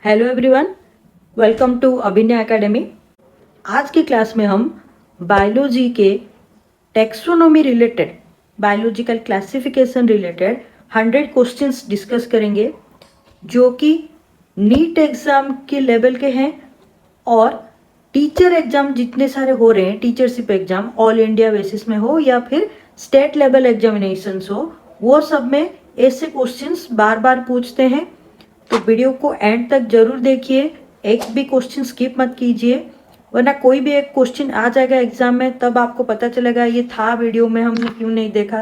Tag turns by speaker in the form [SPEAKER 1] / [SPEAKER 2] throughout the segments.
[SPEAKER 1] Hello everyone, welcome to अभिनय academy. आज की क्लास में हम बायोलॉजी के taxonomy related, biological classification related 100 questions discuss करेंगे जो कि नीट एग्ज़ाम के लेवल के हैं और टीचर एग्ज़ाम जितने सारे हो रहे हैं, teachership exam all India basis में हो या फिर स्टेट लेवल एग्जामिनेशंस हो, वो सब में ऐसे क्वेश्चंस बार बार पूछते हैं। तो वीडियो को एंड तक जरूर देखिए, एक भी क्वेश्चन स्किप मत कीजिए, वरना कोई भी एक क्वेश्चन आ जाएगा एग्जाम में, तब आपको पता चलेगा ये था वीडियो में, हमने क्यों नहीं देखा।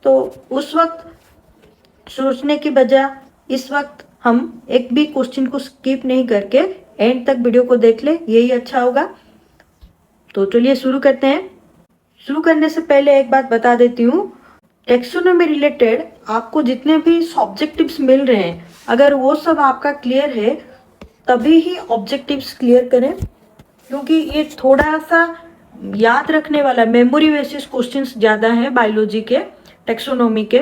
[SPEAKER 1] तो उस वक्त सोचने की बजाय इस वक्त हम एक भी क्वेश्चन को स्किप नहीं करके एंड तक वीडियो को देख ले, यही अच्छा होगा। तो चलिए शुरू करते हैं। शुरू करने से पहले एक बात बता देती हूँ, टेक्सोनोमी रिलेटेड आपको जितने भी ऑब्जेक्टिव्स मिल रहे हैं, अगर वो सब आपका क्लियर है तभी ही ऑब्जेक्टिव्स क्लियर करें, क्योंकि ये थोड़ा सा याद रखने वाला मेमोरी बेसिस क्वेश्चंस ज़्यादा है बायोलॉजी के, टेक्सोनोमी के।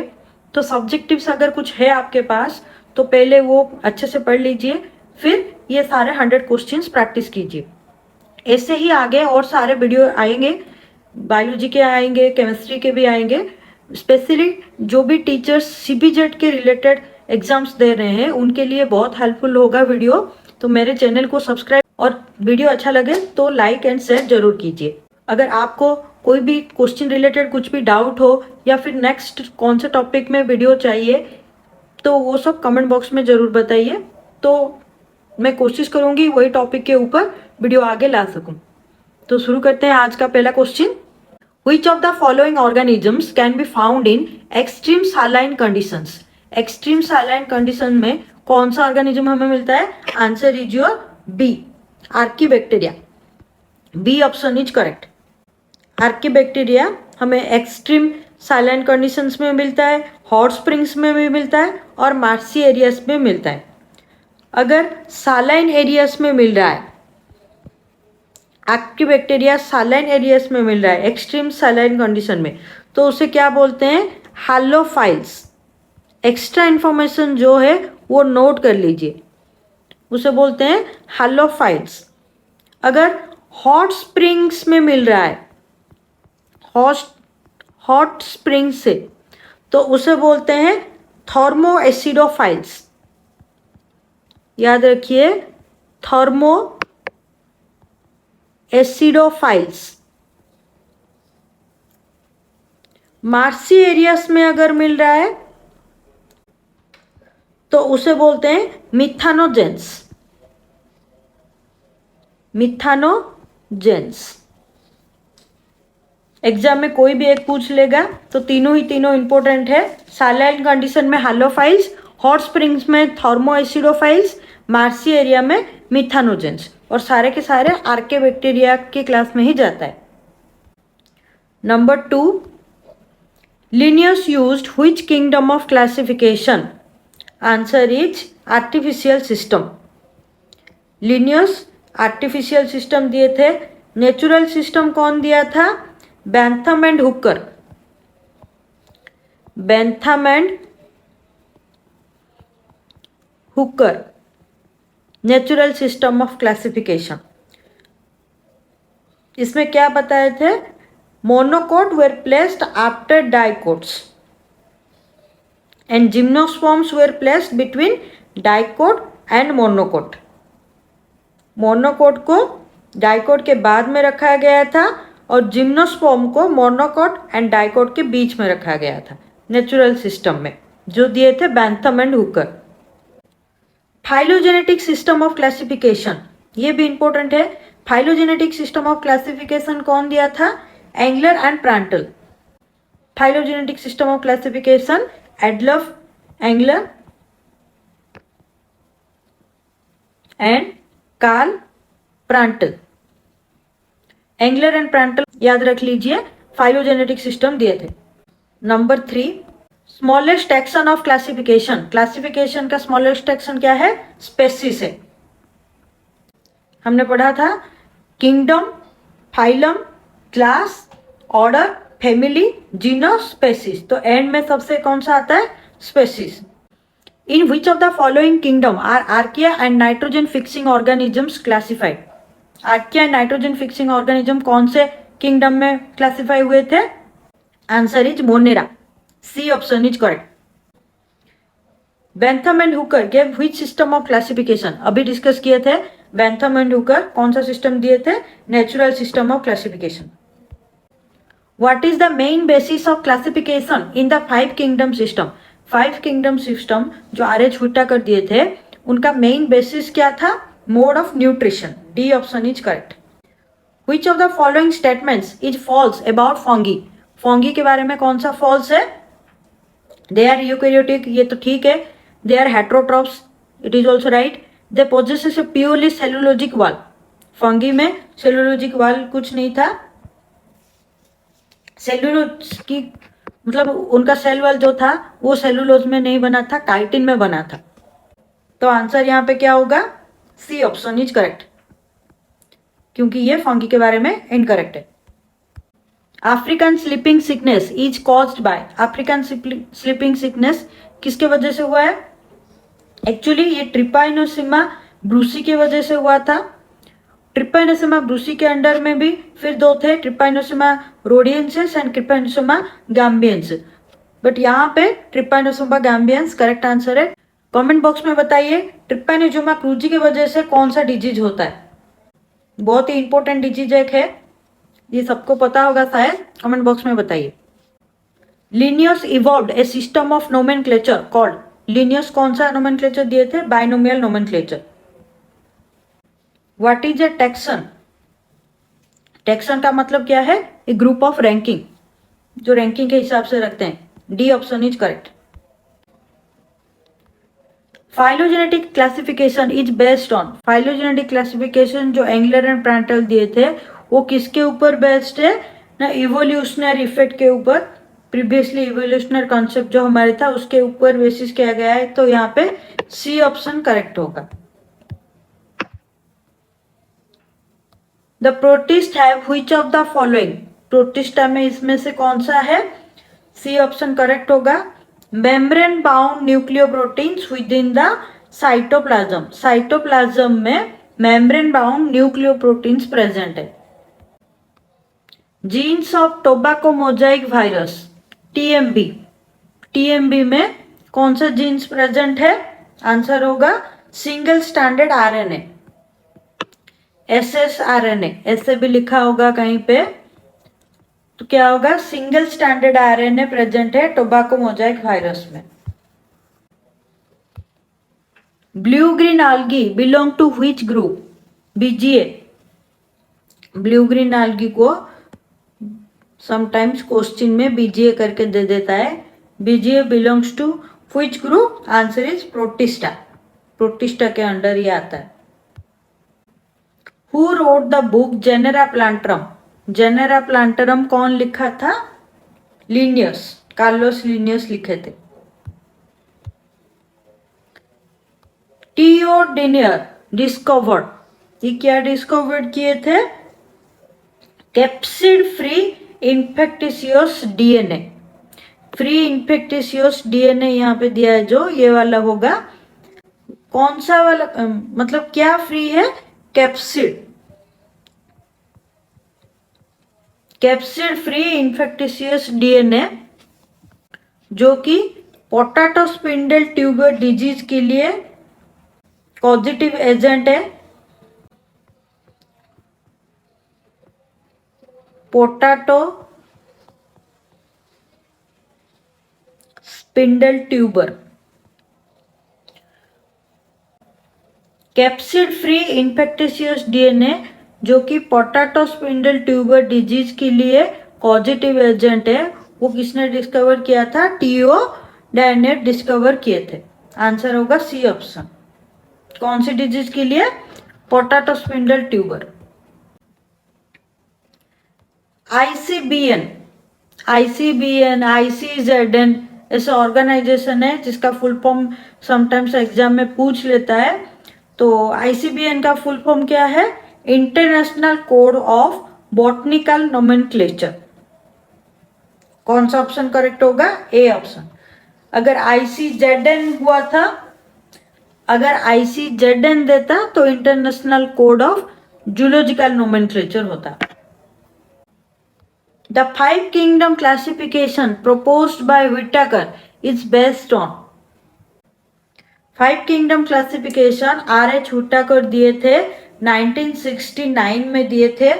[SPEAKER 1] तो सब्जेक्टिव्स अगर कुछ है आपके पास तो पहले वो अच्छे से पढ़ लीजिए, फिर ये सारे 100 क्वेश्चंस प्रैक्टिस कीजिए। ऐसे ही आगे और सारे वीडियो आएंगे, बायोलॉजी के आएंगे, केमिस्ट्री के भी आएंगे। स्पेशली जो भी टीचर्स सीबीजेड के रिलेटेड एग्जाम्स दे रहे हैं उनके लिए बहुत हेल्पफुल होगा वीडियो। तो मेरे चैनल को सब्सक्राइब और वीडियो अच्छा लगे तो लाइक एंड शेयर जरूर कीजिए। अगर आपको कोई भी क्वेश्चन रिलेटेड कुछ भी डाउट हो या फिर नेक्स्ट कौन से टॉपिक में वीडियो चाहिए तो वो सब कमेंट बॉक्स में ज़रूर बताइए, तो मैं कोशिश करूँगी वही टॉपिक के ऊपर वीडियो आगे ला सकूँ। तो शुरू करते हैं आज का पहला question. Which of the following organisms can be found in extreme saline conditions? Extreme saline condition में कौन सा ऑर्गेनिज्म हमें मिलता है? Answer is your B, archaebacteria. B option is correct. Archaebacteria हमें एक्सट्रीम साइलाइन कंडीशंस में मिलता है, हॉट स्प्रिंग्स में भी मिलता है और मार्सी एरियाज में मिलता है। अगर सालाइन एरियाज में मिल रहा है, आर्कीबैक्टीरिया सालाइन एरियाज में मिल रहा है एक्सट्रीम सालाइन कंडीशन में, तो उसे क्या बोलते हैं? हैलोफाइल्स। एक्स्ट्रा इंफॉर्मेशन जो है वो नोट कर लीजिए, उसे बोलते हैं हैलोफाइल्स। अगर हॉट स्प्रिंग्स में मिल रहा है, हॉट स्प्रिंग से, तो उसे बोलते हैं थर्मो एसिडोफाइल्स। याद रखिए, थर्मो एसिडोफाइल्स। मार्सी एरियास में अगर मिल रहा है तो उसे बोलते हैं मिथानोजेंस। मिथानोजेंस। एग्जाम में कोई भी एक पूछ लेगा तो तीनों ही तीनों इंपॉर्टेंट है। सालाइन कंडीशन में हैलोफाइल्स, हॉट स्प्रिंग्स में थर्मो एसिडोफाइल्स, मार्सी एरिया में मिथानोजेंस, और सारे के सारे आर्कीबैक्टीरिया के क्लास में ही जाता है। Number 2, Linnaeus used which kingdom of classification? Answer is artificial system. Linnaeus artificial system दिए थे। नेचुरल सिस्टम कौन दिया था? Bentham and Hooker. Bentham and Hooker, natural system of classification. इसमें क्या बताए थे? Monocot were placed after dicots and gymnosperms were placed between dicot and monocot. Monocot को डाइकोट के बाद में रखा गया था और जिम्नोस्पर्म को मोनोकोट एंड डाइकोट के बीच में रखा गया था नेचुरल सिस्टम में, जो दिए थे Bentham and Hooker. Phylogenetic system of classification, ये भी इंपॉर्टेंट है। फाइलोजेनेटिक सिस्टम ऑफ क्लासिफिकेशन कौन दिया था? Engler and Prantl. Phylogenetic system of classification Adolf Engler and Karl Prantl. Engler and Prantl याद रख लीजिए, फाइलोजेनेटिक सिस्टम दिए थे। Number 3, smallest section of classification. Classification का स्मॉलेस्ट सेक्शन क्या है? स्पेसीज है। हमने पढ़ा था kingdom, phylum, class, order, family, genus, species. तो एंड में सबसे कौन सा आता है? Species. In which of the following kingdom are archaea and nitrogen fixing organisms classified? Archaea and nitrogen fixing organism कौन से किंगडम में क्लासिफाई हुए थे? Answer is Monera. C option is correct. Bentham and Hooker gave which system of classification? अभी discuss किए थे. Bentham and Hooker कौन सा सिस्टम दिए थे? Natural system of classification. What is the main basis of classification in the 5 kingdom system? 5 kingdom system जो RH. हुइटाकर दिए थे, उनका मेन बेसिस क्या था? Mode of nutrition. D option is correct. Which of the following statements is false about fungi? Fungi के बारे में कौन सा फॉल्स है? दे आर यूकैरियोटिक, ये तो ठीक है. They are heterotrophs, it is also right. They possesses a purely cellulosic wall. Fungi में सेलुलोजिक वॉल कुछ नहीं था. सेलुलोज की मतलब उनका सेल वॉल जो था वो सेलुलोज में नहीं बना था, काइटिन में बना था. तो आंसर यहाँ पे क्या होगा? सी ऑप्शन इज करेक्ट, क्योंकि ये फंगी के बारे में इनकरेक्ट है. African sleeping sickness is caused by. African sleeping sickness किसके वजह से हुआ है? एक्चुअली ये ट्रिपाइनोसोमा ब्रूसी की वजह से हुआ था. ट्रिपाइनोसोमा ब्रूसी के अंडर में भी फिर दो थे, ट्रिपाइनोसोमा रोडियंसिस एंड ट्रिपाइनोसोमा गैम्बियंस. बट यहाँ पे ट्रिपाइनोसोमा गैम्बियंस करेक्ट आंसर है. कमेंट बॉक्स में बताइए ट्रिपाइनोसोमा क्रूजी की वजह से कौन सा डिजीज होता है? बहुत ही इंपॉर्टेंट डिजीज एक है, ये सबको पता होगा शायद. कमेंट बॉक्स में बताइए. Linnaeus evolved A system of nomenclature called. Linnaeus कौन सा नोमेनक्लेचर दिए थे? Binomial nomenclature. What is a taxon? Taxon का मतलब क्या है? ए ग्रुप ऑफ रैंकिंग, जो रैंकिंग के हिसाब से रखते हैं. D option is correct. Phylogenetic classification is based on. Phylogenetic classification जो एंगलर एंड प्रांटल दिए थे वो किसके ऊपर बेस्ड है? ना इवोल्यूशनरी इफेक्ट के ऊपर. प्रीवियसली इवोल्यूशनरी कॉन्सेप्ट जो हमारे था उसके ऊपर बेसिस किया गया है. तो यहाँ पे सी ऑप्शन करेक्ट होगा. The protist have which of the following. Protista में इसमें से कौन सा है? सी ऑप्शन करेक्ट होगा. Membrane bound nucleoproteins within the cytoplasm. Cytoplasm में मेम्ब्रेन बाउंड न्यूक्लियोप्रोटीन्स प्रेजेंट है. Genes of tobacco mosaic virus TMV. TMV में कौन सा जीन्स प्रेजेंट है? आंसर होगा सिंगल स्टैंडर्ड आरएनए, एसएसआरएनए. ऐसे भी लिखा होगा कहीं पे, तो क्या होगा? सिंगल स्टैंडर्ड आरएनए प्रेजेंट है टोबैको मोजाइक वायरस में. Blue green algae belong to which group? BGA. Blue green algae को समटाइम्स क्वेश्चन में बीजीए करके दे देता है. BGA belongs to which group? Answer is Protista. Protista के अंडर ही आता है. Who wrote the book Genera Plantarum? Genera Plantarum कौन लिखा था? लिनियस, कार्लोस लिनियस लिखे थे. T O Diener discovered. ये क्या डिस्कवर्ड किए थे? Capsid free infectious DNA. Free infectious DNA यहाँ पे दिया है जो ये वाला होगा. कौन सा वाला मतलब क्या फ्री है? Capsid. Capsid free infectious DNA जो कि पोटैटो स्पिंडल ट्यूबर डिजीज के लिए पॉजिटिव एजेंट है. Potato spindle tuber. Capsid free infectious DNA जो कि पोटैटो स्पिंडल ट्यूबर डिजीज के लिए पॉजिटिव एजेंट है, वो किसने डिस्कवर किया था? टीओ डैनेट डिस्कवर किए थे. आंसर होगा सी ऑप्शन. कौन सी डिजीज के लिए? Potato spindle tuber. ICBN, ICBN, ICZN ऐसा ऑर्गेनाइजेशन है जिसका फुल फॉर्म समटाइम्स एग्जाम में पूछ लेता है. तो आईसीबीएन का फुल फॉर्म क्या है? International code of botanical nomenclature. कौन सा ऑप्शन करेक्ट होगा? A option. अगर ICZN हुआ था, अगर ICZN देता तो international code of zoological nomenclature होता. The five kingdom classification proposed by Whittaker is based on. Five kingdom classification RH हुट्टाकर दिए थे 1969 में दिए थे.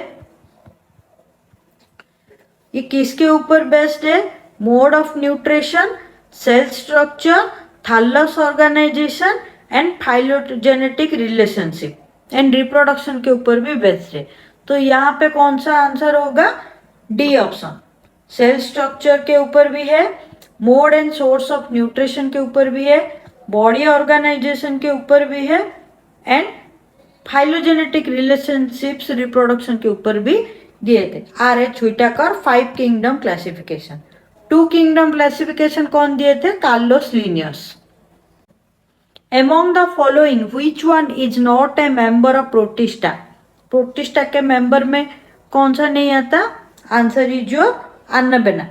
[SPEAKER 1] ये किसके ऊपर बेस्ड है? Mode of nutrition, cell structure, thallus organisation and phylogenetic relationship and reproduction के ऊपर भी बेस्ड है. तो यहाँ पे कौन सा आंसर होगा? D option. सेल स्ट्रक्चर के ऊपर भी है, mode and source of nutrition के ऊपर भी है, बॉडी ऑर्गेनाइजेशन के ऊपर भी है एंड फाइलोजेनेटिक रिलेशनशिप्स रिप्रोडक्शन के ऊपर भी दिए थे. RH Whittaker five kingdom classification. Two kingdom classification कौन दिए थे? Carolus Linnaeus. Among the following which one is not a member of Protista? Protista के मेंबर में कौन सा नहीं आता? Answer is your Anabaena.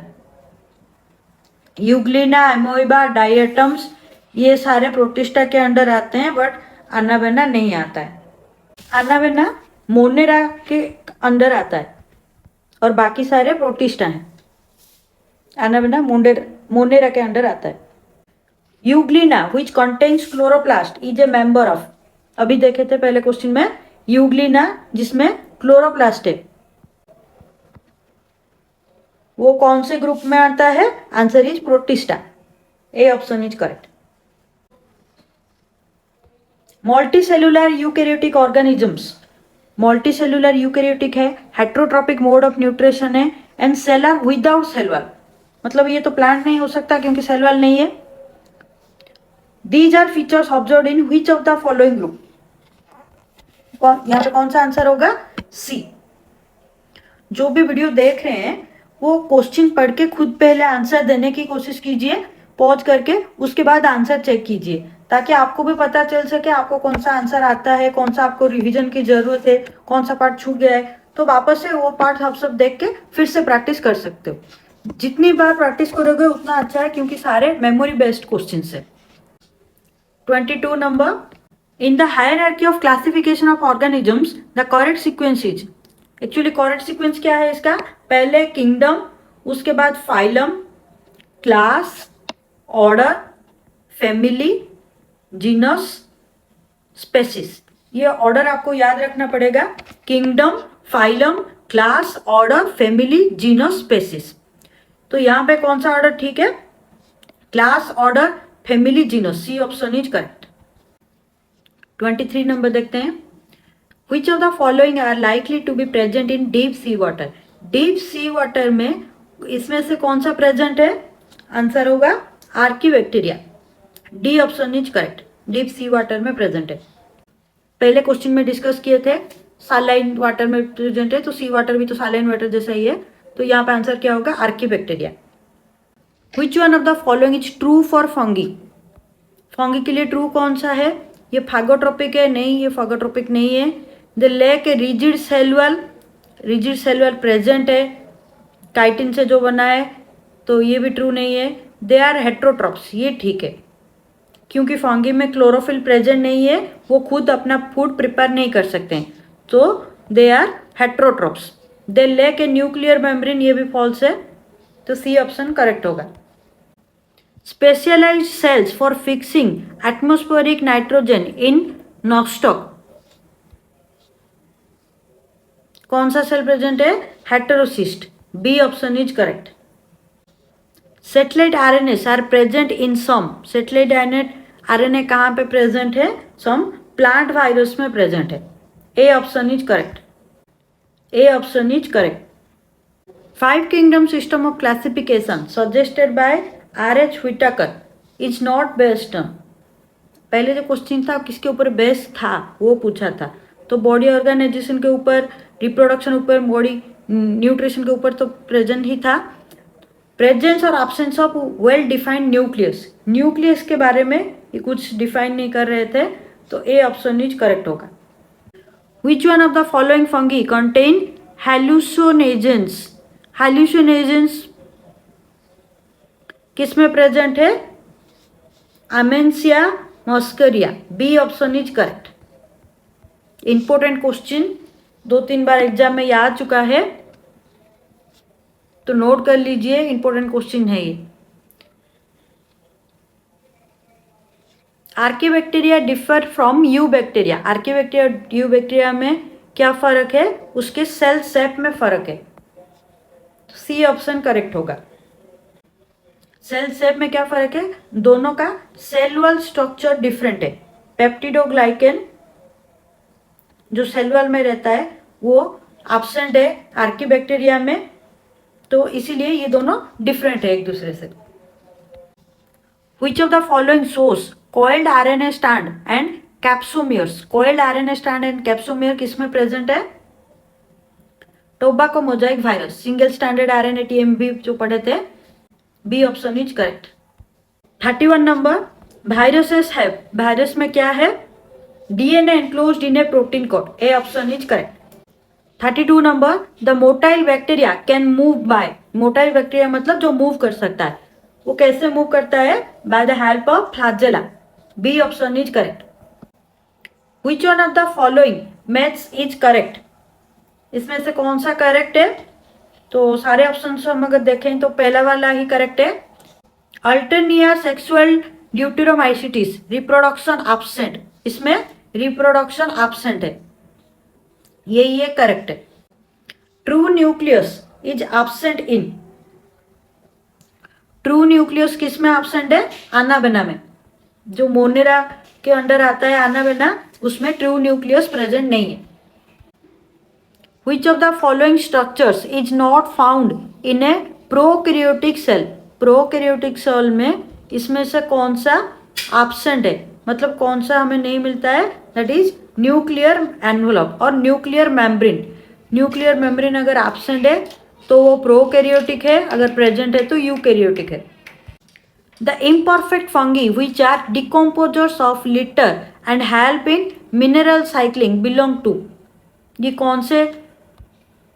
[SPEAKER 1] Euglena, amoeba, diatoms ये सारे प्रोटिस्टा के अंडर आते हैं, बट अन्नाबेना नहीं आता है. अन्नाबेना मोनेरा के अंडर आता है और बाकी सारे प्रोटिस्टा हैं. अन्नाबेना मोनेरा के अंडर आता है. Euglena which contains chloroplast is a member of. अभी देखे थे पहले क्वेश्चन में यूग्लिना जिसमें क्लोरोप्लास्ट है, वो कौन से ग्रुप में आता है? Answer is protista. A option is correct. Multicellular eukaryotic organisms. Multicellular eukaryotic है, हेट्रोट्रॉपिक मोड ऑफ न्यूट्रिशन है and cellular without cell wall. मतलब ये तो प्लांट नहीं हो सकता क्योंकि सेल वॉल नहीं है. These are features observed in which of the following group. यहाँ पे कौन सा आंसर होगा? सी. जो भी वीडियो देख रहे हैं वो क्वेश्चन पढ़ के खुद पहले आंसर देने की कोशिश कीजिए, पॉज करके उसके बाद आंसर चेक कीजिए, ताकि आपको भी पता चल सके आपको कौन सा आंसर आता है, कौन सा आपको रिवीजन की जरूरत है, कौन सा पार्ट छूट गया है. तो वापस से वो पार्ट आप सब देख के फिर से प्रैक्टिस कर सकते हो. जितनी बार प्रैक्टिस करोगे उतना अच्छा है, क्योंकि सारे मेमोरी बेस्ड क्वेश्चन है. 22 number. In the hierarchy of classification of organisms the correct sequence is. Actually correct sequence क्या है इसका? पहले किंगडम, उसके बाद phylum, class, order, family, genus, species. ये ऑर्डर आपको याद रखना पड़ेगा. Kingdom, phylum, class, order, family, genus, species. तो यहाँ पे कौन सा ऑर्डर ठीक है? Class, order, family, genus. C option is correct. 23 number देखते हैं. Which of the following are likely to be present in deep sea water? Deep sea water में इसमें से कौन सा प्रेजेंट है? आंसर होगा archaebacteria. D option is correct. Deep sea water में प्रेजेंट है. पहले क्वेश्चन में डिस्कस किए थे सालाइन वाटर में प्रेजेंट है, तो सी वाटर भी तो सालाइन वाटर जैसा ही है. तो यहाँ पे आंसर क्या होगा? Archaebacteria. Which one of the following is true for fungi? Fungi के लिए ट्रू कौन सा है? ये फागोट्रोपिक है? नहीं, ये फागोट्रोपिक नहीं है. They lack a rigid cell wall. Rigid cell wall present है काइटिन से जो बना है, तो ये भी ट्रू नहीं है. They are heterotrophs. ये ठीक है, क्योंकि फंगी में क्लोरोफिल प्रेजेंट नहीं है, वो खुद अपना फूड प्रिपेयर नहीं कर सकते हैं, तो they are heterotrophs. They lack a nuclear membrane. ये भी फॉल्स है, तो सी ऑप्शन करेक्ट होगा. Specialised cells for fixing atmospheric nitrogen in Nostoc. कौन सा सेल प्रेजेंट है? Heterocyst. B option is correct. Satellite RNAs are present in some. Satellite RNA कहाँ पे प्रेजेंट है? सम प्लांट वायरस में प्रेजेंट है. A option is correct. A option is correct. Five kingdom system of classification suggested by RH Whittaker is not based on. पहले जो question था किसके ऊपर बेस्ड था वो पूछा था, तो बॉडी ऑर्गेनाइजेशन के ऊपर, रिप्रोडक्शन ऊपर, बॉडी न्यूट्रिशन के ऊपर तो प्रेजेंट ही था. प्रेजेंस और absence of well defined nucleus. Nucleus के बारे में ये कुछ डिफाइन नहीं कर रहे थे, तो ए ऑप्शन इज करेक्ट होगा. Which one of the following fungi contain hallucinogens. Hallucinogens किस में प्रेजेंट है? Amanita muscaria, B option is correct. Important question, 2-3 बार एग्जाम में ये आ चुका है, तो नोट कर लीजिए, इंपॉर्टेंट क्वेश्चन है ये। Archaebacteria differ from you bacteria, archaebacteria you bacteria में क्या फर्क है, उसके सेल शेप में फर्क है, सी ऑप्शन करेक्ट होगा। सेल शेप में क्या फर्क है, दोनों का सेल वॉल स्ट्रक्चर डिफरेंट है। पेप्टिडोग्लाइकेन जो सेल वॉल में रहता है वो एब्सेंट है आर्किबैक्टीरिया में, तो इसीलिए ये दोनों डिफरेंट है एक दूसरे से। Which of the following shows coiled RNA strand and capsomeres? coiled RNA strand and capsomere किसमें प्रेजेंट है, tobacco mosaic virus, single standard RNA TMB जो पढ़े थे, B option is correct. 31 number, viruses है, वायरस में क्या है, DNA enclosed in a protein coat, A option is correct. 32 number, the motile bacteria can move by, motile bacteria मतलब जो move कर सकता है, वो कैसे मूव करता है, by the help of flagella, B option is correct. Which one of the following maths is correct, इसमें से कौन सा करेक्ट है, तो सारे ऑप्शन हम अगर देखें तो पहला वाला ही करेक्ट है। अल्टरनिया सेक्सुअल ड्यूटेरोमाइसिटिस, रिप्रोडक्शन एब्सेंट, इसमें रिप्रोडक्शन एब्सेंट है, ये करेक्ट है। True nucleus is absent in, true nucleus किस में एब्सेंट है, आनाबेना में, जो मोनेरा के अंडर आता है आनाबेना, उसमें ट्रू न्यूक्लियस प्रेजेंट नहीं है। Which of the following structures is not found in a prokaryotic cell, prokaryotic cell में इसमें से कौन सा एब्सेंट है, मतलब कौन सा हमें नहीं मिलता है, दैट इज न्यूक्लियर एनवलप और न्यूक्लियर मेम्ब्रेन। न्यूक्लियर मेम्ब्रेन अगर एब्सेंट है तो वो प्रोकैरियोटिक है, अगर प्रेजेंट है तो यूकैरियोटिक है। The imperfect fungi which are decomposers of litter and help in mineral cycling belong to, ये कौन से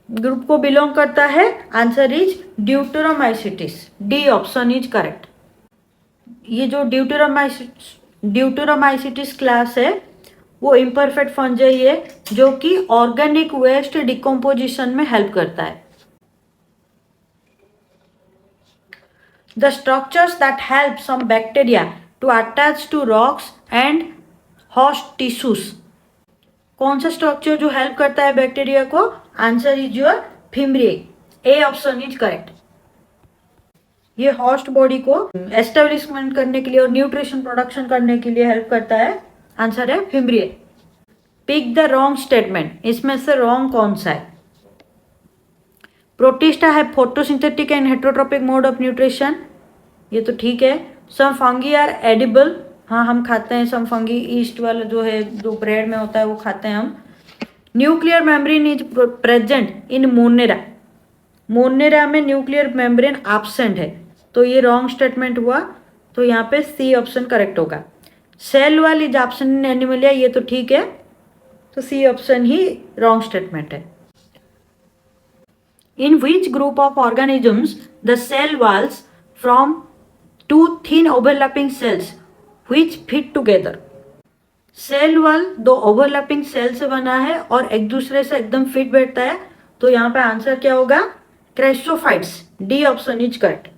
[SPEAKER 1] ग्रुप को बिलोंग करता है, answer is Deuteromycetes, D option is correct. ये जो ड्यूटेरोमाइसिटिस क्लास है वो इम्परफेक्ट फंजाई है जो कि ऑर्गेनिक वेस्ट डिकम्पोजिशन में हेल्प करता है। The structures that help some bacteria to attach to rocks and host tissues, कौन सा स्ट्रक्चर जो हेल्प करता है बैक्टीरिया को, answer is your fimbriae, A option is correct. ये होस्ट बॉडी को एस्टेब्लिशमेंट करने के लिए और न्यूट्रिशन प्रोडक्शन करने के लिए हेल्प करता है, आंसर है fimbriae. Pick the wrong statement, इसमें से रॉन्ग कौन सा है, प्रोटिस्टा है photosynthetic and heterotrophic mode of nutrition, ये तो ठीक है। सम फंगी आर एडिबल, हाँ हम खाते हैं सम फंगी, ईस्ट वाला जो है जो ब्रेड में होता है वो खाते हैं हम। Nuclear membrane is present in Monera, Monera में न्यूक्लियर मेम्ब्रेन एब्सेंट है, तो ये रॉन्ग स्टेटमेंट हुआ, तो यहाँ पे सी ऑप्शन करेक्ट होगा। Cell wall is absent in Animalia, ये तो ठीक है, तो सी ऑप्शन ही रॉन्ग स्टेटमेंट है। In which group of organisms the cell walls from two thin overlapping cells which fit together, cell wall दो overlapping cell से बना है और एक दूसरे से एकदम फिट बैठता है, तो यहाँ पे आंसर क्या होगा, chrysophytes, D option is correct.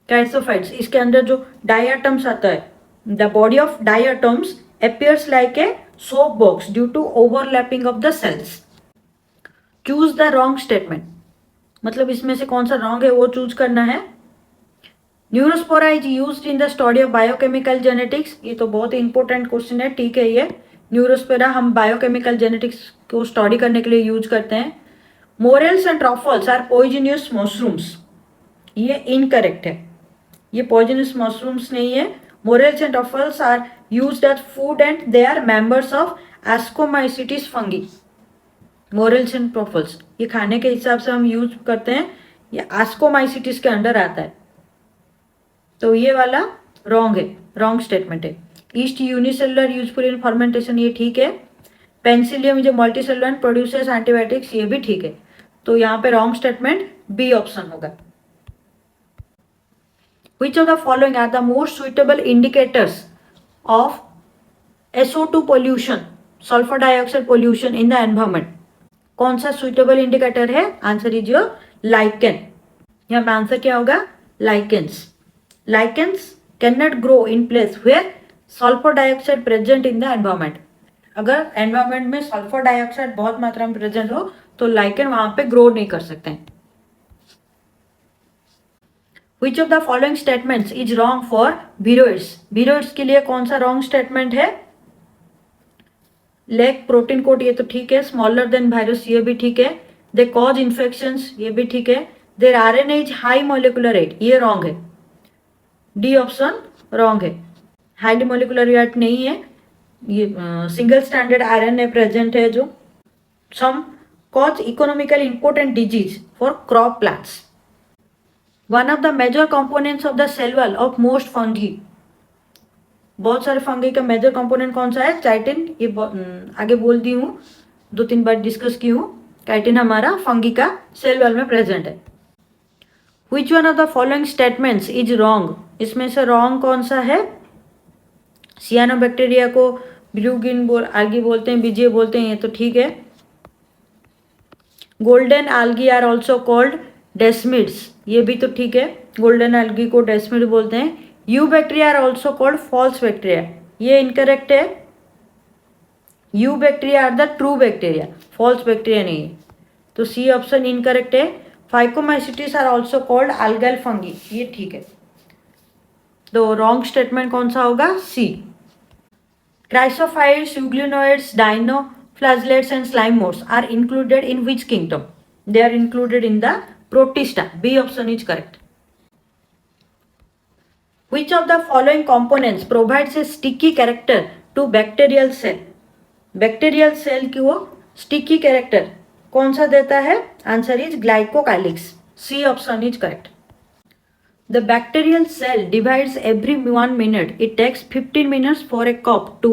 [SPEAKER 1] Chrysophytes, इसके अंदर जो डायटम्स आता है, the body of diatoms appears like a soap box due to overlapping of the cells. Choose the wrong statement, मतलब इसमें से कौन सा रॉन्ग है वो चूज करना है। Neurospora is used in the study of biochemical genetics, ये तो बहुत ही इंपॉर्टेंट क्वेश्चन है, ठीक है। ये न्यूरोस्पोरा हम बायोकेमिकल जेनेटिक्स को स्टडी करने के लिए यूज करते हैं। Morels and truffles are poisonous mushrooms, ये इनकरेक्ट है, ये पॉइजनस मशरूम्स नहीं है। Morels and truffles are used as food and they are members of Ascomycetes fungi. Morels and truffles ये खाने के हिसाब से हम यूज करते हैं, ये एस्कोमाइसिटिस के अंडर आता है, तो ये वाला रॉन्ग है, रॉन्ग स्टेटमेंट है। East unicellular useful in fermentation, ये ठीक है। पेंसिलियम जो मल्टीसेलुलर प्रोड्यूसेस एंटीबायोटिक्स, ये भी ठीक है, तो यहाँ पे रॉन्ग स्टेटमेंट बी ऑप्शन होगा। Which of the following are the most suitable indicators of SO2 pollution, sulfur dioxide pollution in the environment? कौन सा सुइटेबल इंडिकेटर है? Answer is your lichen. यहाँ पे आंसर क्या होगा? Lichens. Lichens can not grow in place where sulphur dioxide present in the environment. अगर environment में sulphur dioxide बहुत मात्रा में प्रेजेंट हो तो लाइकेन वहां पे ग्रो नहीं कर सकते हैं. Which of the following statements is wrong for viroids? viroids के लिए कौन सा wrong statement है? लेग प्रोटीन कोट ये तो ठीक है. स्मॉलर देन वायरस ये भी ठीक है. दे कॉज इन्फेक्शंस ये भी ठीक है. There RNA is high molecular rate ये रॉन्ग है. डी ऑप्शन रॉन्ग है. हाईली मोलिकुलर रेट नहीं है. ये सिंगल स्टैंडर्ड आरएनए प्रेजेंट है. जो some cause economical important disease for crop plants. One of the major components of the cell wall of most fungi. बहुत सारे fungi का major component कौन सा है? चाइटिन. ये आगे बोल दी हूँ, 2-3 बार डिस्कस की हूँ. काइटिन हमारा फंगी का सेल वॉल में प्रेजेंट है. विच one of the following statements is wrong? इसमें से रॉन्ग कौन सा है? सियानोबैक्टीरिया को ब्लू ग्रीन आल्गी बोलते हैं, बीजे बोलते हैं, ये तो ठीक है. Golden algae are also called desmids ये भी तो ठीक है. गोल्डन आल्गी को डेस्मिड बोलते हैं. Eubacteria are also called false bacteria ये इनकरेक्ट है. Eubacteria are the true bacteria, false bacteria नहीं है. तो सी ऑप्शन इनकरेक्ट है. Phycomycetes are also called algal fungi ये ठीक है. तो रॉन्ग स्टेटमेंट कौन सा होगा? C. Chrysophytes, euglenoids, dinoflagellates and slime moulds are included in which kingdom? They are included in the Protista. B option is correct. Which of the following components provides a sticky character to bacterial cell? Bacterial cell की वो sticky character कौन सा देता है? Answer is glycocalyx. C option is correct. The bacterial cell divides every 1 minute. It takes 15 minutes for a cup to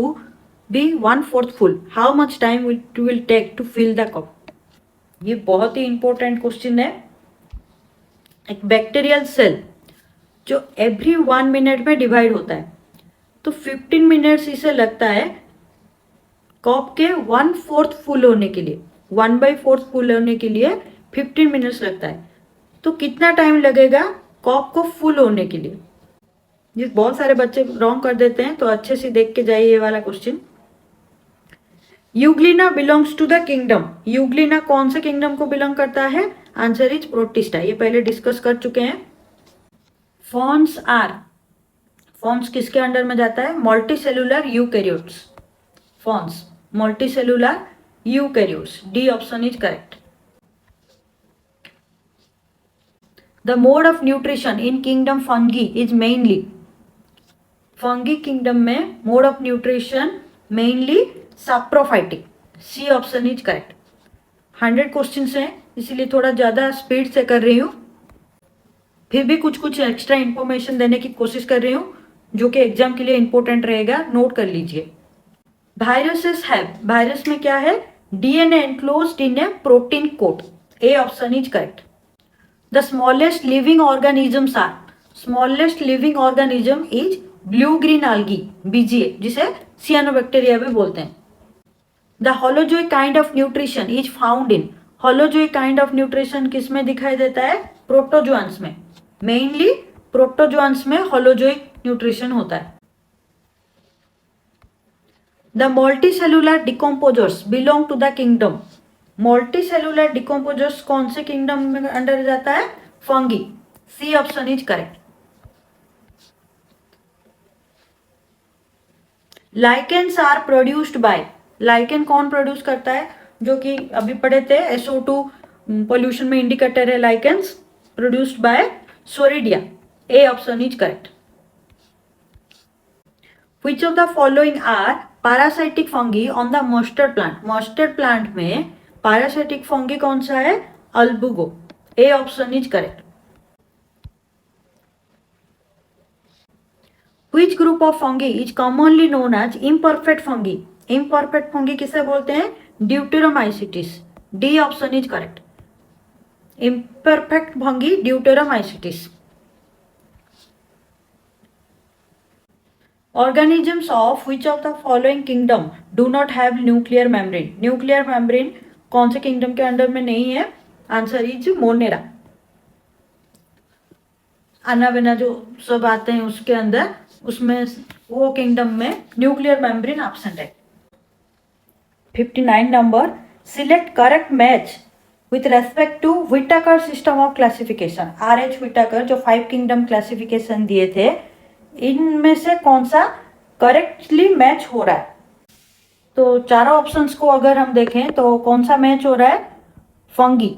[SPEAKER 1] be 1/4 full. How much time it will take to fill the cup? ये बहुत ही important question है. एक bacterial cell जो every 1 minute में divide होता है तो 15 minutes इसे लगता है कप के 1/4 फुल होने के लिए. 1/4 फुल होने के लिए 15 मिनट्स लगता है. तो कितना टाइम लगेगा कप को फुल होने के लिए? ये बहुत सारे बच्चे रॉन्ग कर देते हैं, तो अच्छे से देख के जाइए ये वाला question. Euglena belongs to the kingdom. Euglena कौन से किंगडम को बिलोंग करता है? Answer is Protista. ये पहले डिस्कस कर चुके हैं. फॉर्म्स आर, फॉर्म्स किसके अंडर में जाता है? Multicellular eukaryotes. Forms multicellular eukaryotes. D option is correct. The mode of nutrition in kingdom fungi is mainly. Fungi kingdom में mode of nutrition mainly saprophytic. C option is correct. 100 questions हैं इसीलिए थोड़ा ज़्यादा speed से कर रही हूँ. फिर भी कुछ कुछ एक्स्ट्रा इंफॉर्मेशन देने की कोशिश कर रही हूँ जो कि एग्जाम के लिए इंपॉर्टेंट रहेगा. नोट कर लीजिए. वायरसेस हैव, वायरस में क्या है? DNA enclosed in a protein coat. A option is correct. The smallest living organisms are. Smallest living organism is blue green algae BGA जिसे सियानोबैक्टीरिया भी बोलते हैं. The holozoic kind of nutrition is found in. Holozoic kind of nutrition किस में दिखाई देता है? प्रोटोजोआंस में. मेनली प्रोटोजोआंस में होलोजोइक न्यूट्रिशन होता है. The multicellular decomposers belong to the kingdom. Multicellular decomposers कौन से किंगडम में अंडर जाता है? Fungi. C option is correct. Lichens are produced by. Lichen कौन प्रोड्यूस करता है? जो कि अभी पढ़े थे SO2 पोल्यूशन में इंडिकेटर है. Lichens produced by soredia. A option is correct. Which of the following are parasitic fungi on the mustard plant. Mustard plant में पैरासाइटिक फंगी कौन सा है? Albugo. A option is correct. Which group of fungi is commonly known as imperfect fungi. Imperfect fungi किसे बोलते हैं? Deuteromycetes. D option is correct. Imperfect fungi Deuteromycetes. Organisms of which of the following kingdom do not have nuclear membrane. Nuclear membrane कौन से kingdom के under में नहीं है? Answer is Monera. अनाबेना जो सब आते हैं उसके अंदर, उसमें वो किंगडम में न्यूक्लियर मेम्ब्रेन एब्सेंट है। 59 number, select correct match with respect to Whittaker system of classification. RH Whittaker जो 5 किंगडम क्लासिफिकेशन दिए थे, इनमें से कौन सा करेक्टली मैच हो रहा है? तो चारों ऑप्शंस को अगर हम देखें तो कौन सा मैच हो रहा है? फंगी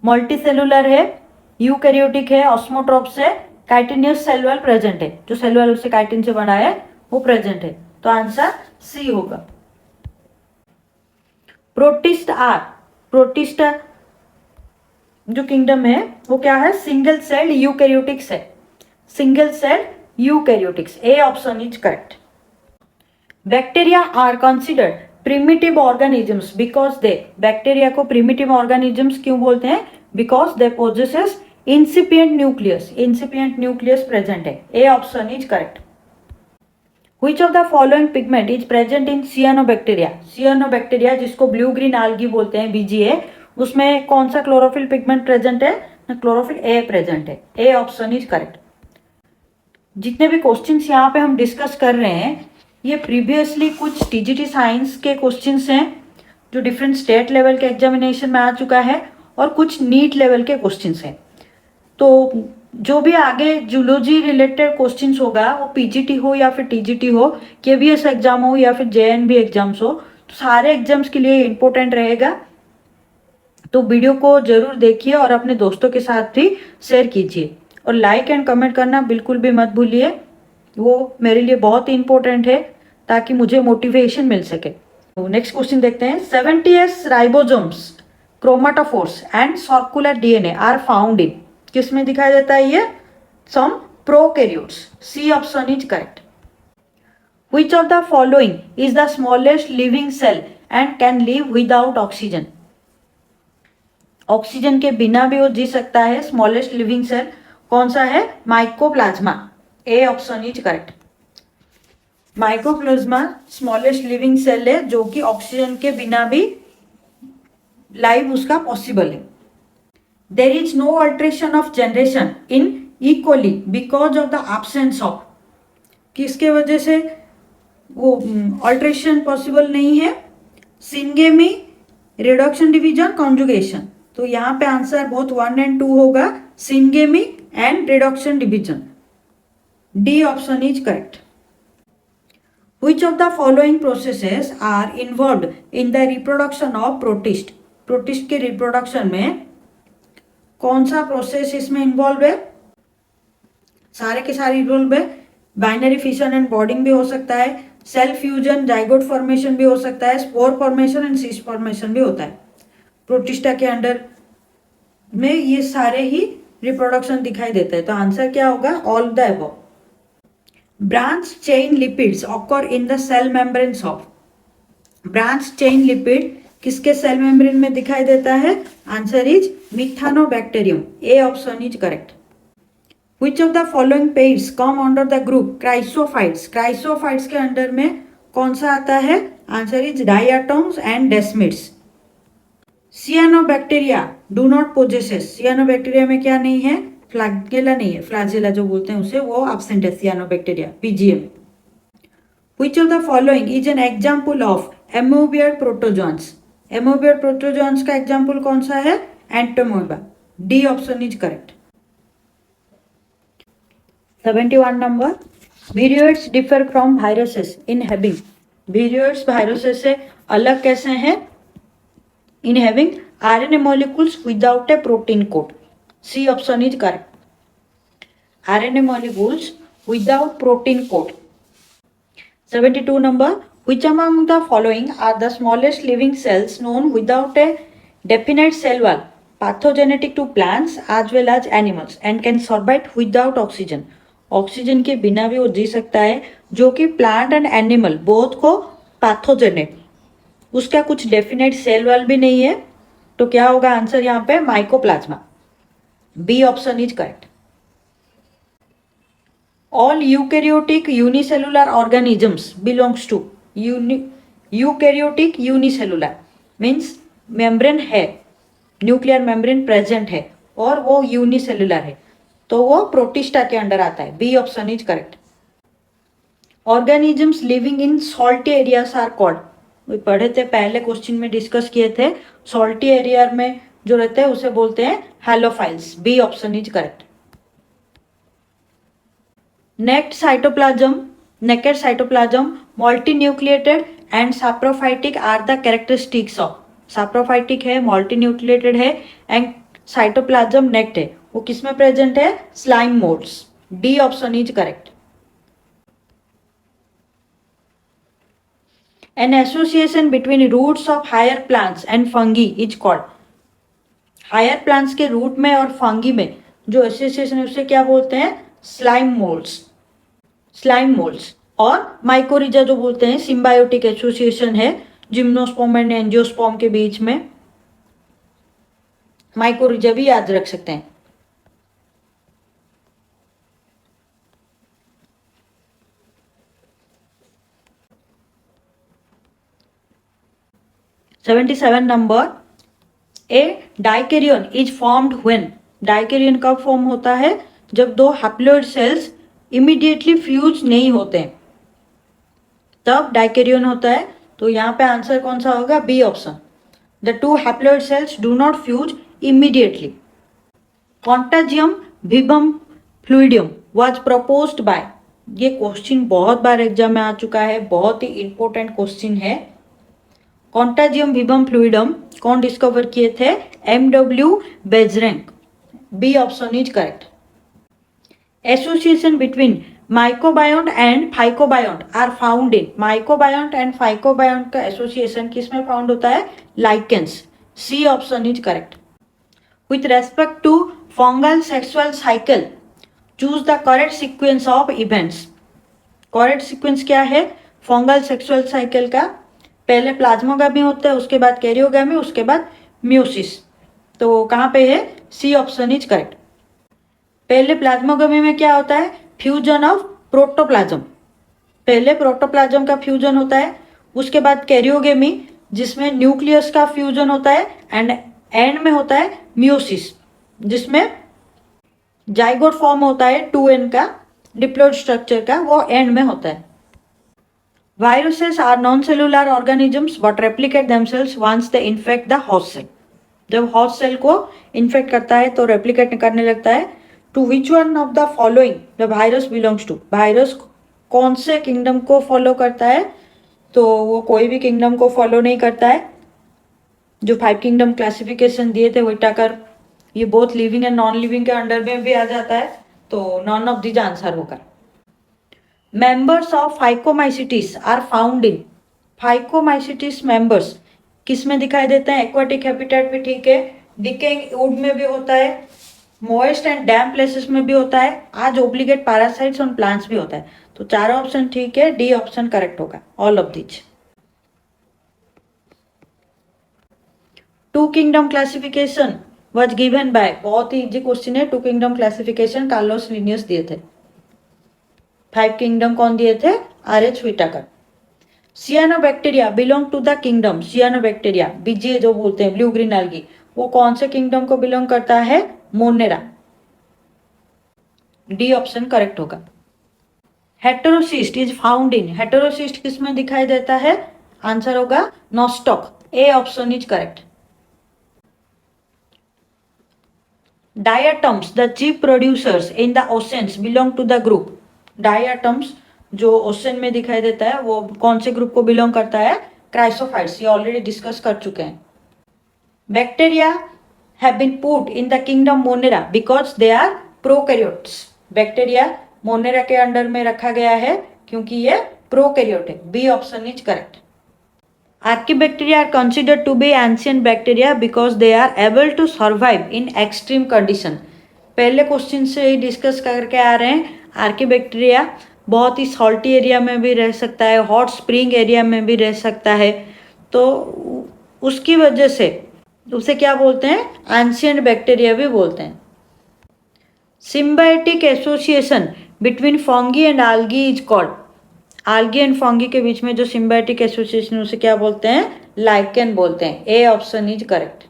[SPEAKER 1] मल्टी सेलुलर है, यूकैरियोटिक है, ऑस्मोट्रोप्स है, काइटिनियस सेल वॉल प्रेजेंट है, जो सेल वॉल उससे काइटिन से बना है वो प्रेजेंट है। तो आंसर सी होगा। प्रोटिस्ट आर, प्रोटिस्ट जो किंगडम है वो क्या है? सिंगल सेल यूकैरियोटिक्स है, single cell eukaryotics. A option is correct. Bacteria are considered primitive organisms because they, bacteria को प्रिमिटिव ऑर्गेनिजम्स क्यों बोलते हैं? Because they possesses incipient nucleus, incipient nucleus present है। A option is correct. Which of the following pigment is present in cyanobacteria? Cyanobacteria जिसको blue green algae बोलते हैं, BGA, उसमें कौन सा क्लोरोफिल पिगमेंट प्रेजेंट है? क्लोरोफिल ए प्रेजेंट है। A option is correct. जितने भी क्वेश्चंस यहाँ पे हम डिस्कस कर रहे हैं, ये प्रीवियसली कुछ TGT साइंस के क्वेश्चंस हैं जो डिफरेंट स्टेट लेवल के एग्जामिनेशन में आ चुका है, और कुछ नीट लेवल के क्वेश्चंस हैं। तो जो भी आगे जूलॉजी रिलेटेड क्वेश्चंस होगा, वो PGT हो या फिर TGT हो, KVS एग्जाम हो या फिर JNB एग्जाम्स हो, तो सारे एग्जाम्स के लिए इम्पोर्टेंट रहेगा। तो वीडियो को जरूर देखिए और अपने दोस्तों के साथ भी शेयर कीजिए, और लाइक एंड कमेंट करना बिल्कुल भी मत भूलिए, वो मेरे लिए बहुत ही इंपॉर्टेंट है ताकि मुझे मोटिवेशन मिल सके। तो नेक्स्ट क्वेश्चन देखते हैं। 70S ribosomes, chromatophores and circular DNA are found in, किस में दिखाई देता है ये? Some prokaryotes. C option is correct. Which of the following is the smallest living cell and can live without oxygen? Oxygen के बिना भी वो जी सकता है। स्मॉलेस्ट लिविंग सेल कौन सा है? Mycoplasma. A option is correct. Mycoplasma smallest living cell है जो कि ऑक्सीजन के बिना भी लाइव उसका पॉसिबल है। There is no alteration of generation in E. coli because of the absence of, किसके वजह से वो अल्ट्रेशन पॉसिबल नहीं है? Syngamy, reduction division, conjugation. तो यहाँ पे आंसर बहुत 1 और 2 होगा, syngamy and reduction division. D option is correct. Which of the following processes are involved in the reproduction of protist? Protist के रिप्रोडक्शन में कौन सा प्रोसेस इसमें इन्वॉल्व है? सारे के सारे इन्वॉल्व है। बाइनरी फिशन एंड बॉन्डिंग भी हो सकता है, सेल फ्यूजन, जाइगोट फॉर्मेशन भी हो सकता है, spore formation and cyst formation भी होता है। प्रोटिस्टा के अंडर में ये सारे ही रिप्रोडक्शन दिखाई देता है। तो आंसर क्या होगा? All the above. Branch chain lipids occur in the cell membranes of, branch chain lipid किसके सेल मेम्ब्रेन में दिखाई देता है? Answer is Methanobacterium. A option is correct. Which of the following pairs come under the group Chrysophytes? Chrysophytes के under में कौन सा आता है? Answer is diatoms and desmids. Cyanobacteria do not possesses, cyanobacteria में क्या नहीं है? फ्लैगेला नहीं है, फ्लैजेला जो बोलते हैं उसे, वो एब्सेंट है cyanobacteria, PGM। Which of the following is an example of amoeboid protozoans? Amoeboid protozoans का एग्जाम्पल कौन सा है? Entamoeba. D option is correct. 71 number, viroids differ from viruses in having, viroids viruses से अलग कैसे हैं? In having RNA molecules without a protein coat. C option is correct. RNA molecules without protein coat. 72 number, which among the following are the smallest living cells known without a definite cell wall, pathogenic to plants as well as animals and can survive without oxygen? Oxygen के बिना भी वो जी सकता है, जो कि plant and animal both को pathogenic, उसका कुछ डेफिनेट सेल वॉल भी नहीं है। तो क्या होगा आंसर यहाँ पे? Mycoplasma. B option is correct. All eukaryotic unicellular organisms belongs to eukaryotic unicellular means membrane है, न्यूक्लियर मेम्ब्रेन प्रेजेंट है और वो यूनिसेलुलर है, तो वो प्रोटिस्टा के अंडर आता है। B option is correct. Organisms living in salty areas are called, पढ़े थे पहले क्वेश्चन में डिस्कस किए थे, सॉल्टी एरिया में जो रहते हैं उसे बोलते हैं halophiles. B option is correct. Naked cytoplasm multinucleated and saprophytic are the characteristics of. Saprophytic है, मल्टीन्यूक्लिएटेड है एंड साइटोप्लाज्म नेक्ड है, वो किसमें प्रेजेंट है? Slime moulds. D option is correct. An association between roots of higher plants and fungi is called। Higher plants के root में और fungi में जो एसोसिएशन है उसे क्या बोलते हैं? Slime moulds. स्लाइम मोल्ड्स और माइकोरिजा जो बोलते हैं सिम्बायोटिक एसोसिएशन है जिम्नोस्पर्म एंड एंजियोस्पर्म के बीच में। माइकोरिजा भी याद रख सकते हैं। $77 number. A dikaryon is formed when. Dikaryon कब फॉर्म होता है? जब दो हैप्लॉइड सेल्स इमीडिएटली फ्यूज नहीं होते हैं, तब डाइकेरियन होता है। तो यहाँ पे आंसर कौन सा होगा? B option. The two haploid cells do not fuse immediately. Contagium vivum fluidum was proposed by. ये क्वेश्चन बहुत बार एग्जाम में आ चुका है, बहुत ही इंपॉर्टेंट क्वेश्चन है। कॉन्टाजियम विबम फ्लूइडम कौन डिस्कवर किए थे? MW Beijerinck. B option is correct. Association between mycobiont and phycobiont are found in. Mycobiont and phycobiont का एसोसिएशन किसमें फाउंड होता है? Lichens. C option is correct. With respect to fungal sexual cycle choose the correct sequence of events. Correct sequence क्या है fungal sexual cycle का? पहले प्लाज्मोगामी होता है, उसके बाद कैरियोगामी, उसके बाद म्यूसिस। तो कहाँ पे है? C option is correct. पहले प्लाज्मोगामी में क्या होता है? Fusion of protoplasm. पहले प्रोटोप्लाज्म का फ्यूजन होता है, उसके बाद कैरियोगेमी जिसमें न्यूक्लियस का फ्यूजन होता है एंड एंड में होता है म्यूसिस जिसमें जाइगोट फॉर्म होता है 2n का डिप्लॉइड स्ट्रक्चर का, वो एंड में होता है। Viruses are non cellular organisms but replicate themselves once they infect the host cell. जब होस्ट सेल को इन्फेक्ट करता है तो रेप्लिकेट करने लगता है। To which one of the following the virus belongs to. Virus कौन से किंगडम को फॉलो करता है? तो वो कोई भी किंगडम को फॉलो नहीं करता है। जो 5 किंगडम क्लासिफिकेशन दिए थे व्हिटाकर, ये both living and non living के अंडर में भी आ जाता है, तो नॉन ऑफ दीज आंसर होगा। Members of phycomycetes are found in. Phycomycetes members किस में दिखाई देते हैं? एक्वाटिक हैबिटेट भी ठीक है, डिकेइंग वुड में भी होता है, मॉइस्ट एंड डैम्प प्लेसेस में भी होता है, आज ओब्लिगेट पैरासाइट्स ऑन प्लांट्स भी होता है। तो चारों ऑप्शन ठीक है, डी ऑप्शन करेक्ट होगा, all of these. 2 kingdom classification was given by, बहुत ही इजी क्वेश्चन है। 2 किंगडम क्लासिफिकेशन कार्लोस लिनियस दिए थे। 5 किंगडम कौन दिए थे? RH Whittaker. Cyanobacteria belong to the kingdom. Cyanobacteria बीजे जो बोलते हैं ब्लू ग्रीन एल्गी, वो कौन से किंगडम को बिलोंग करता है? मोनेरा। डी ऑप्शन करेक्ट होगा। Heterocyst is found in. Heterocyst किस में दिखाई देता है? आंसर होगा Nostoc. A option is correct. Diatoms the chief producers in the oceans belong to the group. Diatoms जो ओशन में दिखाई देता है वो कौन से ग्रुप को बिलोंग करता है? क्राइसोफाइट्स। ये ऑलरेडी डिस्कस कर चुके हैं। Bacteria have been put in the kingdom Monera because they are prokaryotes. Bacteria Monera के अंडर में रखा गया है क्योंकि ये प्रोकैरियोट है। B option is correct. Archaebacteria are considered to be ancient bacteria because they are able to survive in extreme condition. पहले question से ही डिस्कस करके आ रहे हैं, आर्कीबैक्टीरिया बहुत ही सॉल्टी एरिया में भी रह सकता है, हॉट स्प्रिंग एरिया में भी रह सकता है, तो उसकी वजह से उसे क्या बोलते हैं? एंशिएंट बैक्टीरिया भी बोलते हैं। Symbiotic association between fungi and algae is called, algae and fungi के बीच में जो सिम्बायोटिक एसोसिएशन उसे क्या बोलते हैं, लाइकेन बोलते हैं। A option is correct.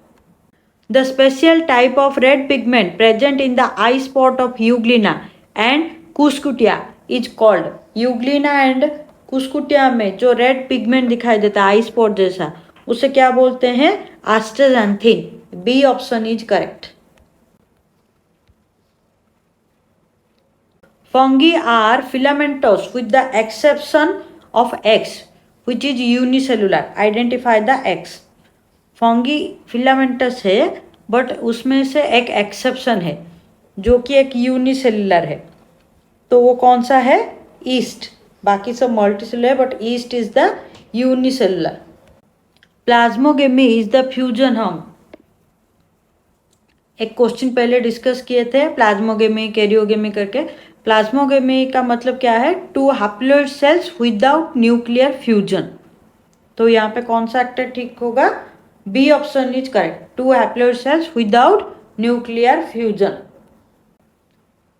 [SPEAKER 1] The special type of red pigment present in the eye spot of euglena and cuscuta is called, euglena and cuscuta में जो रेड पिगमेंट दिखाई देता है आई स्पॉट जैसा, उसे क्या बोलते हैं, astaxanthin. B option is correct. Fungi are filamentous with the exception of X, which is unicellular. Identify the X. Fungi filamentous है, बट उसमें से एक एक्सेप्शन है जो कि एक यूनिसेलुलर है, तो वो कौन सा है, ईस्ट। बाकी सब मल्टीसेलुलर है but east is the unicellular. Plasmogamy is the fusion, हम एक क्वेश्चन पहले डिस्कस किए थे प्लाज्मोगेमी कैरियोगेमी करके। प्लाज्मोगेमी का मतलब क्या है, two haploid cells without nuclear fusion. तो यहाँ पे कौन सा एक्टर ठीक होगा, B option is correct, two haploid cells without nuclear fusion.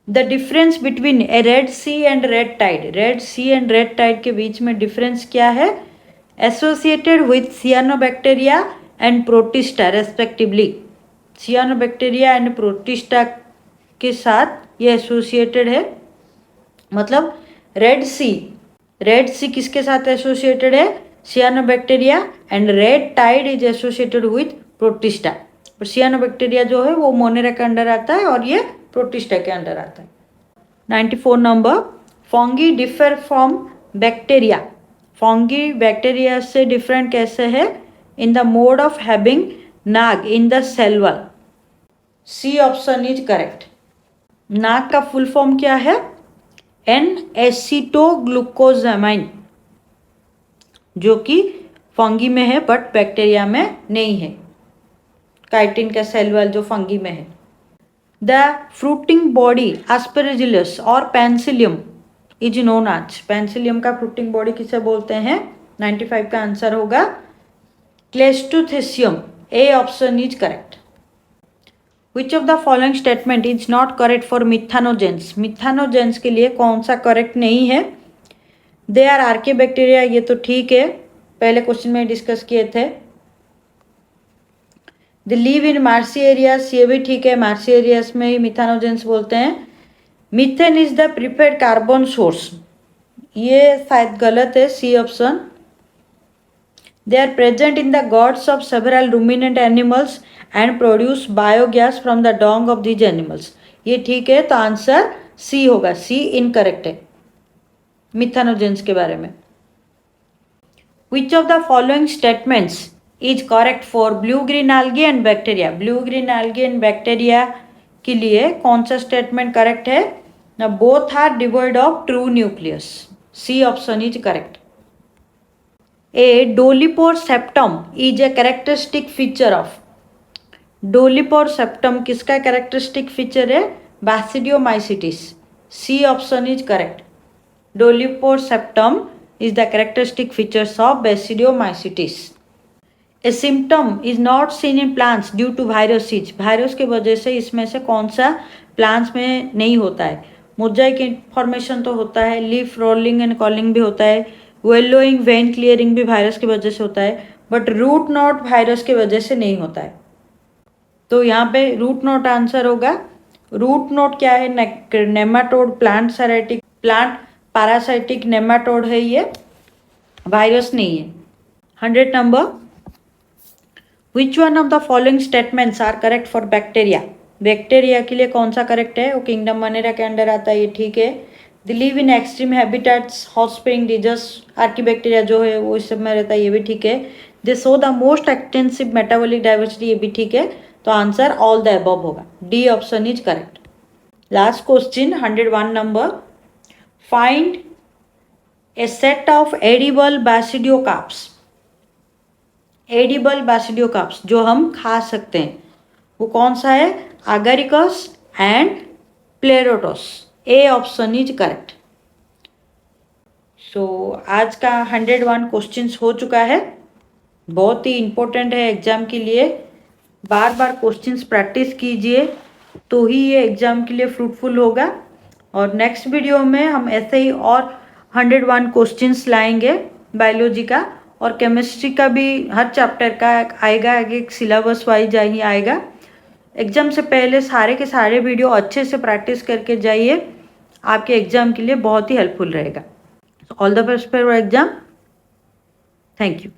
[SPEAKER 1] The difference between a red sea and red tide, red sea and red tide के बीच में डिफरेंस क्या है, associated with cyanobacteria and protista respectively. Cyanobacteria and protista के साथ ये associated है। मतलब रेड सी किसके साथ एसोसिएटेड है, cyanobacteria, and red tide is associated with protista. और सियानोबैक्टीरिया जो है वो मोनेरा के अंडर आता है और ये प्रोटिस्टा के अंडर आता है। 94 number, fungi differ from bacteria, fungi bacteria से डिफरेंट कैसे है, in the mode of having NAG in the cell wall. C option is correct. NAG का फुल फॉर्म क्या है, एन एसिटोग्लूकोजामाइन, जो कि फंगी में है बट बैक्टीरिया में नहीं है। काइटिन का सेल वॉल जो फंगी में है। द फ्रूटिंग बॉडी एस्परजिलस और penicillium is known as, penicillium का फ्रूटिंग बॉडी किसे बोलते हैं, 95 का आंसर होगा cleistothecium. A option is correct. Which of the following statement is not correct for methanogens, methanogens के लिए कौन सा करेक्ट नहीं है, दे आर आर्के बैक्टीरिया, ये तो ठीक है, पहले क्वेश्चन में डिस्कस किए थे। The live in marshy areas, ये भी ठीक है, मार्सी एरियाज में ही मिथानोजेंस बोलते हैं। Methane is the preferred carbon source, ये शायद गलत है, C option. They are present in the guts of several ruminant animals and produce biogas from the dung of these animals, ये ठीक है, तो आंसर सी होगा, सी इनकरेक्ट है मिथानोजेंस के बारे में। Which of the following statements is correct for blue green algae and bacteria, blue green algae and bacteria के लिए कौन सा स्टेटमेंट करेक्ट है, ना both are devoid of true nucleus. C option is correct. A dolipore septum is a characteristic feature of, dolipore septum किसका characteristic feature है, basidiomycetes. C option is correct. Dolipore septum is the characteristic features of basidiomycetes. A symptom is not seen in plants due to viruses, virus की वजह से इसमें से कौन सा plants में नहीं होता है, मोजाइक इन्फॉर्मेशन तो होता है, लीफ रोलिंग एंड कॉलिंग भी होता है, येलोइंग वेन क्लियरिंग भी वायरस की वजह से होता है, बट रूट नॉट वायरस की वजह से नहीं होता है। तो यहाँ पे रूट नॉट आंसर होगा। रूट नॉट क्या है, नेमाटोड, प्लांट पैरासाइटिक नेमाटोड है, ये वायरस नहीं है। 100 number, which one of the following statements are correct for bacteria, bacteria के लिए कौन सा करेक्ट है, वो किंगडम मनेरा के अंडर आता है, ये ठीक है। They live in extreme habitats, hot spring, डिजस, आर्कीबैक्टीरिया जो है वो इस सब में रहता है, ये भी ठीक है। They show the most extensive metabolic diversity, ये भी ठीक है, तो आंसर ऑल द अबव होगा, D option is correct. Last question 101 number, find a set of edible basidiocarps, edible basidiocarps जो हम खा सकते हैं वो कौन सा है, agaricus and pleurotus. A option is correct. So आज का 101 क्वेश्चंस हो चुका है, बहुत ही इम्पोर्टेंट है एग्जाम के लिए। बार बार क्वेश्चंस प्रैक्टिस कीजिए तो ही ये एग्जाम के लिए फ्रूटफुल होगा। और नेक्स्ट वीडियो में हम ऐसे ही और 101 क्वेश्चंस लाएंगे बायोलॉजी का, और केमिस्ट्री का भी हर चैप्टर का आएगा, एक सिलेबस वाइज ही आएगा। एग्ज़ाम से पहले सारे के सारे वीडियो अच्छे से प्रैक्टिस करके जाइए, आपके एग्ज़ाम के लिए बहुत ही हेल्पफुल रहेगा। All the best for exam. Thank you.